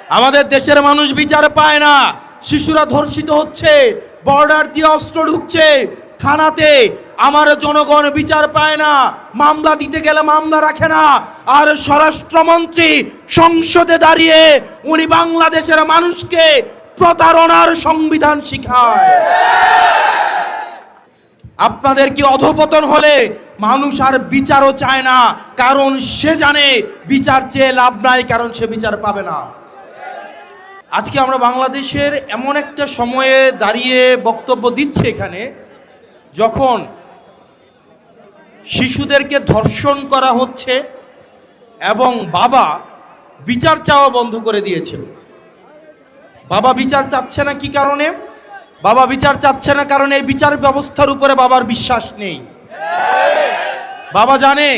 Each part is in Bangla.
আমাদের দেশের মানুষ বিচার পায় না, শিশুরা ধর্ষিত হচ্ছে, বর্ডার দিয়ে অস্ত্র ঢুকছে থানাতে, আমার জনগণ বিচার পায় না, মামলা দিতে গেলে মামলা রাখে না, আর স্বরাষ্ট্রমন্ত্রী সংসদে দাঁড়িয়ে উনি বাংলাদেশের মানুষকে প্রতারণার সংবিধান শিখায়। আপনাদের কি অধঃপতন হলে মানুষ আর বিচারও চায় না, কারণ সে জানে বিচার চেয়ে লাভ নাই, কারণ সে বিচার পাবে না। আজকে আমরা বাংলাদেশের এমন একটা সময়ে দাঁড়িয়ে বক্তব্য দিচ্ছি এখানে, যখন শিশুদেরকে ধর্ষণ করা হচ্ছে এবং বাবা বিচার চাওয়া বন্ধ করে দিয়েছে। বাবা বিচার চাচ্ছে না কি কারণে? বাবা বিচার চাচ্ছে না কারণ এই বিচার ব্যবস্থার উপরে বাবার বিশ্বাস নেই। বাবা জানে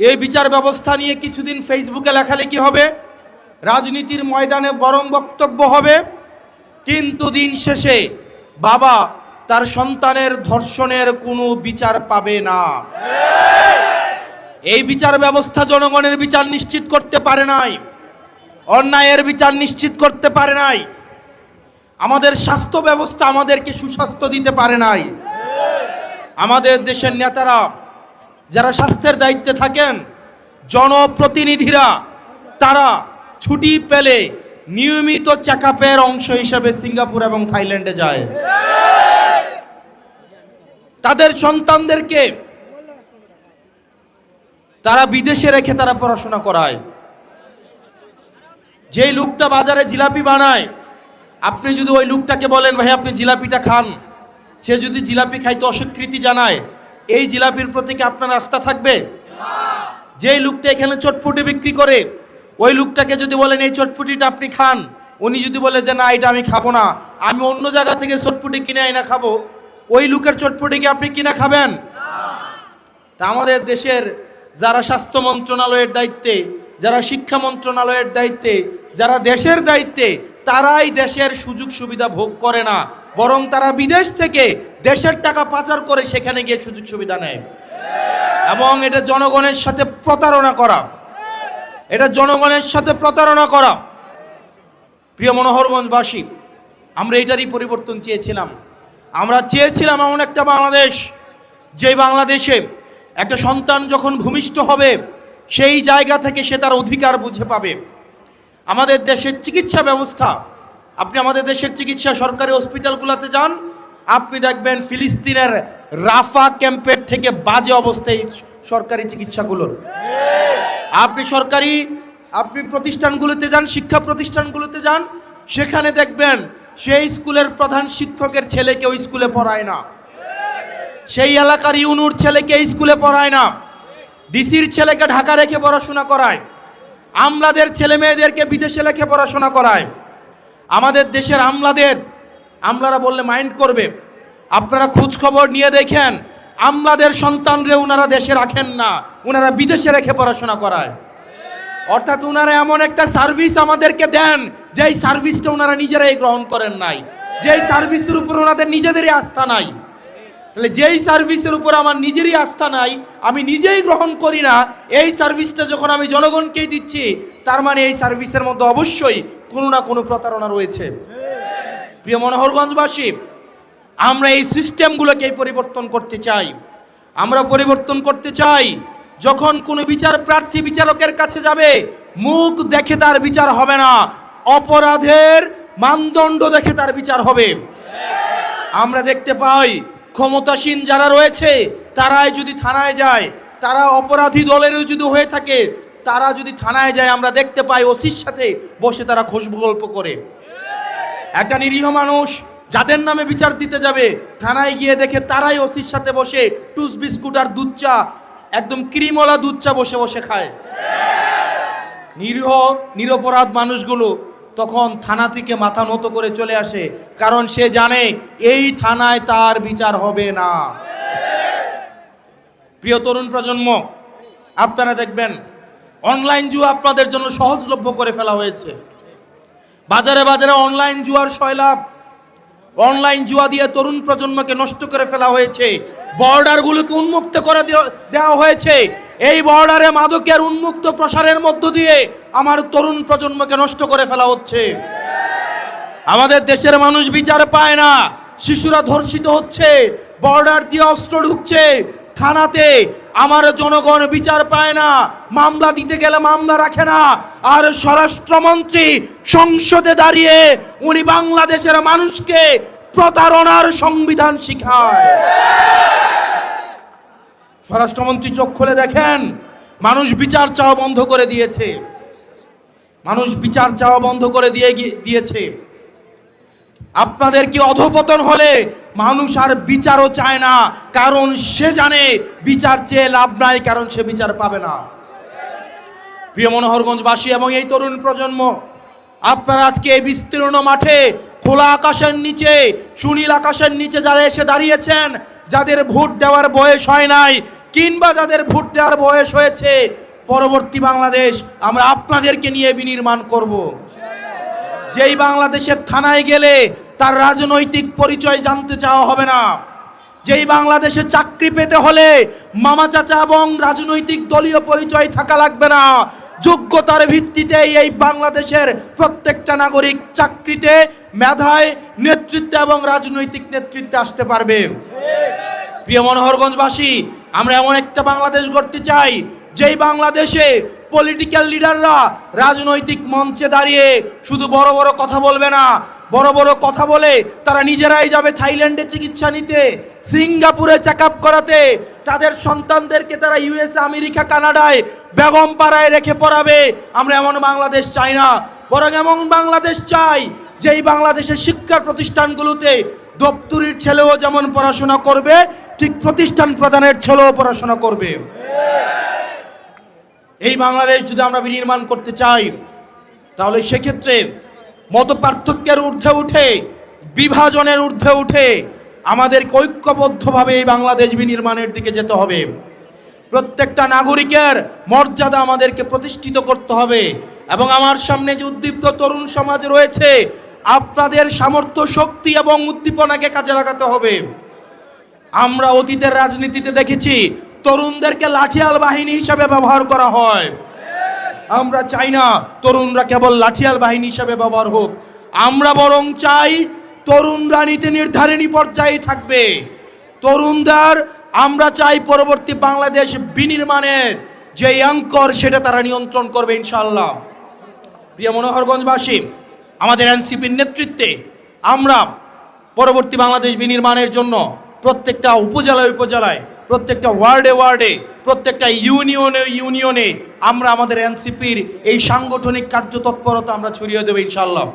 এই বিচার ব্যবস্থা নিয়ে কিছুদিন ফেসবুকে লেখালেখি হবে, রাজনীতির ময়দানে গরম বক্তব্য হবে, কিন্তু দিন শেষে বাবা তার সন্তানের ধর্ষণের কোনো বিচার পাবে না। এই বিচার ব্যবস্থা জনগণের বিচার নিশ্চিত করতে পারে নাই, অন্যায়ের বিচার নিশ্চিত করতে পারে নাই, আমাদের স্বাস্থ্য ব্যবস্থা আমাদেরকে সুস্বাস্থ্য দিতে পারে নাই। আমাদের দেশের নেতারা যারা স্বাস্থ্যের দায়িত্বে থাকেন, জনপ্রতিনিধিরা, তারা ছুটি পেলে নিয়মিত চেকআপের অংশ হিসেবে সিঙ্গাপুর এবং থাইল্যান্ডে যায়। তাদের সন্তানদেরকে তারা বিদেশে রেখে তারা পড়াশোনা করায়। যেই লোকটা বাজারে জিলাপি বানায়, আপনি যদি ওই লোকটাকে বলেন ভাই আপনি জিলাপিটা খান, সে যদি জিলাপি খাইতে অস্বীকৃতি জানায়, এই জিলাপির প্রতি কি আপনার আস্থা থাকবে? যেই লোকটা এখানে চটপটি বিক্রি করে, ওই লোকটাকে যদি বলেন এই চটপটিটা আপনি খান, উনি যদি বলে যে না এটা আমি খাবো না, আমি অন্য জায়গা থেকে চটপটি কিনে আইনা খাবো, ওই লোকের চটপটি কি আপনি কিনা খাবেন? তা আমাদের দেশের যারা স্বাস্থ্য মন্ত্রণালয়ের দায়িত্বে, যারা শিক্ষা মন্ত্রণালয়ের দায়িত্বে, যারা দেশের দায়িত্বে, তারাই দেশের সুযোগ সুবিধা ভোগ করে না, বরং তারা বিদেশ থেকে দেশের টাকা পাচার করে সেখানে গিয়ে সুযোগ সুবিধা নেয়। এবং এটা জনগণের সাথে প্রতারণা করা, এটা জনগণের সাথে প্রতারণা করা। প্রিয় মনোহরগঞ্জবাসী, আমরা এটারই পরিবর্তন চেয়েছিলাম। আমরা চেয়েছিলাম এমন একটা বাংলাদেশ, যে বাংলাদেশে একটা সন্তান যখন ভূমিষ্ঠ হবে সেই জায়গা থেকে সে তার অধিকার বুঝে পাবে। আমাদের দেশের চিকিৎসা ব্যবস্থা, আপনি আমাদের দেশের চিকিৎসা সরকারি হসপিটালগুলোতে যান, আপনি দেখবেন ফিলিস্তিনের রাফা ক্যাম্পের থেকে বাজে অবস্থায় সরকারি চিকিৎসাগুলোর। আপনি প্রতিষ্ঠানগুলোতে যান, শিক্ষা প্রতিষ্ঠানগুলোতে যান, সেখানে দেখবেন সেই স্কুলের প্রধান শিক্ষকের ছেলেকে ওই স্কুলে পড়ায় না, সেই এলাকার ইউনুর ছেলেকে স্কুলে পড়ায় না, ডিসির ছেলেকে ঢাকা রেখে পড়াশোনা করায়, আমলাদের ছেলে মেয়েদেরকে বিদেশে রেখে পড়াশোনা করায়। আমাদের দেশের আমলারা বললে মাইন্ড করবে, আপনারা খোঁজ খবর নিয়ে দেখেন, আমলাদের সন্তানরে উনারা দেশে রাখেন না, উনারা বিদেশে রেখে পড়াশোনা করায়। অর্থাৎ উনারা এমন একটা সার্ভিস আমাদেরকে দেন, যেই সার্ভিসটা উনারা নিজেরাই গ্রহণ করেন নাই, যেই সার্ভিসের উপর ওনাদের নিজেদেরই আস্থা নাই। তাহলে যেই সার্ভিসের উপর আমার নিজেরই আস্থা নাই, আমি নিজেই গ্রহণ করি না, এই সার্ভিসটা যখন আমি জনগণকেই দিচ্ছি, তার মানে এই সার্ভিসের মধ্যে অবশ্যই কোনো না কোনো প্রতারণা রয়েছে। প্রিয় মনোহরগঞ্জবাসী, আমরা এই সিস্টেমগুলোকে পরিবর্তন করতে চাই। আমরা পরিবর্তন করতে চাই, যখন কোনো বিচার প্রার্থী বিচারকের কাছে যাবে, মুখ দেখে তার বিচার হবে না, অপরাধের মানদণ্ড দেখে তার বিচার হবে। আমরা দেখতে পাই ক্ষমতাসীন যারা রয়েছে তারাই যদি থানায় যায়, তারা অপরাধী দলেরও যদি হয়ে থাকে, তারা যদি থানায় যায়, আমরা দেখতে পাই ওসির সাথে বসে তারা খুশবু গল্প করে। একটা নিরীহ মানুষ যাদের নামে বিচার দিতে যাবে, থানায় গিয়ে দেখে তারাই ওসির সাথে বসে টুস বিস্কুট আর দুধ চা, একদম ক্রিমওয়ালা দুধ চা বসে বসে খায়। নিরপরাধ মানুষগুলো তখন থানা থেকে মাথা নত করে চলে আসে, কারণ সে জানে এই থানায় তার বিচার হবে না। প্রিয় তরুণ প্রজন্ম, আপনারা দেখবেন অনলাইন জুয়া আপনাদের জন্য সহজলভ্য করে ফেলা হয়েছে। বাজারে বাজারে অনলাইন জুয়ার সয়লাভ, অনলাইন জুয়া দিয়ে তরুণ প্রজন্মকে নষ্ট করে ফেলা হয়েছে। বর্ডারগুলোকে উন্মুক্ত করে দেওয়া হয়েছে। এই বর্ডারে মাদকের উন্মুক্ত প্রসারের মধ্য দিয়ে আমার তরুণ প্রজন্মকে নষ্ট করে ফেলা হচ্ছে। আমাদের দেশের মানুষ বিচার পায় না, শিশুরা ধর্ষিত হচ্ছে, বর্ডার দিয়ে অস্ত্র ঢুকছে থানাতে, আমার জনগণ বিচার পায় না, মামলা দিতে গেলে মামলা রাখে না। আর স্বরাষ্ট্রমন্ত্রী সংসদে দাঁড়িয়ে উনি বাংলাদেশের মানুষকে প্রতারণার সংবিধান শিখায়। স্বরাষ্ট্রমন্ত্রী চোখ খুলে দেখেন, মানুষ বিচার চাওয়া বন্ধ করে দিয়েছে, মানুষ বিচার চাওয়া বন্ধ করে দিয়েছে। আপনাদের কি অধঃপতন হলে মানুষ আর বিচারও চায় না, কারণ সে জানে বিচার চেয়ে লাভ নাই, কারণ সে বিচার পাবে না। প্রিয় মনোহরগঞ্জবাসী এবং এই তরুণ প্রজন্ম, আপনারা আজকে এই বিস্তীর্ণ মাঠে খোলা আকাশের নিচে, সুনীল আকাশের নিচে যারা এসে দাঁড়িয়েছেন, যাদের ভোট দেওয়ার বয়স হয় নাই কিংবা যাদের ভোট দেওয়ার বয়স হয়েছে, পরবর্তী বাংলাদেশ আমরা আপনাদেরকে নিয়ে বিনির্মাণ করব। যেই বাংলাদেশের থানায় গেলে তার রাজনৈতিক পরিচয় জানতে চাওয়া হবে না, যেই বাংলাদেশে চাকরি পেতে হলে মামা চাচা এবং রাজনৈতিক দলীয় পরিচয় থাকা লাগবে না, যোগ্যতার ভিত্তিতে এই বাংলাদেশের প্রত্যেকটা নাগরিক চাকরিতে, মেধায়, নেতৃত্বে এবং রাজনৈতিক নেতৃত্বে আসতে পারবে। প্রিয় মনোহরগঞ্জবাসী, আমরা এমন একটা বাংলাদেশ গড়তে চাই যেই বাংলাদেশে পলিটিক্যাল লিডাররা রাজনৈতিক মঞ্চে দাঁড়িয়ে শুধু বড় বড় কথা বলবে না, বড় বড় কথা বলে তারা নিজেরাই যাবে থাইল্যান্ডে চিকিৎসা নিতে, সিঙ্গাপুরে চেক আপ করাতে, তাদের সন্তানদেরকে তারা ইউএসএ, আমেরিকা, কানাডায়, বেগম পাড়ায় রেখে পড়াবে। আমরা এমন বাংলাদেশ চাই না, বরং এমন বাংলাদেশ চাই যেই বাংলাদেশের শিক্ষা প্রতিষ্ঠানগুলোতে দপ্তরির ছেলেও যেমন পড়াশোনা করবে, ঠিক প্রতিষ্ঠান প্রধানের ছেলেও পড়াশোনা করবে। এই বাংলাদেশ যদি আমরা বিনির্মাণ করতে চাই, তাহলে সেক্ষেত্রে মত পার্থক্যের ঊর্ধ্বে উঠে, বিভাজনের ঊর্ধ্বে উঠে আমাদেরকে ঐক্যবদ্ধভাবে এই বাংলাদেশ বিনির্মাণের দিকে যেতে হবে। প্রত্যেকটা নাগরিকের মর্যাদা আমাদেরকে প্রতিষ্ঠিত করতে হবে। এবং আমার সামনে যে উদ্দীপ্ত তরুণ সমাজ রয়েছে, আপনাদের সামর্থ্য, শক্তি এবং উদ্দীপনাকে কাজে লাগাতে হবে। আমরা অতীতের রাজনীতিতে দেখেছি তরুণদেরকে লাঠিয়াল বাহিনী হিসাবে ব্যবহার করা হয়। আমরা চাই না তরুণরা কেবল লাঠিয়াল বাহিনী হিসাবে ব্যবহার হোক, আমরা বরং চাই তরুণরা নীতি নির্ধারণী পর্যায়ে থাকবে। তরুণদের আমরা চাই পরবর্তী বাংলাদেশ বিনির্মাণের যে অঙ্কর, সেটা তারা নিয়ন্ত্রণ করবে ইনশাআল্লাহ। প্রিয় মনোহরগঞ্জবাসী, আমাদের এনসিপির নেতৃত্বে আমরা পরবর্তী বাংলাদেশ বিনির্মাণের জন্য প্রত্যেকটা উপজেলায় উপজেলায়, প্রত্যেকটা ওয়ার্ডে ওয়ার্ডে, প্রত্যেকটা ইউনিয়নে ইউনিয়নে আমরা আমাদের এনসিপির এই সাংগঠনিক কার্যতৎপরতা আমরা ছড়িয়ে দেব ইনশাআল্লাহ।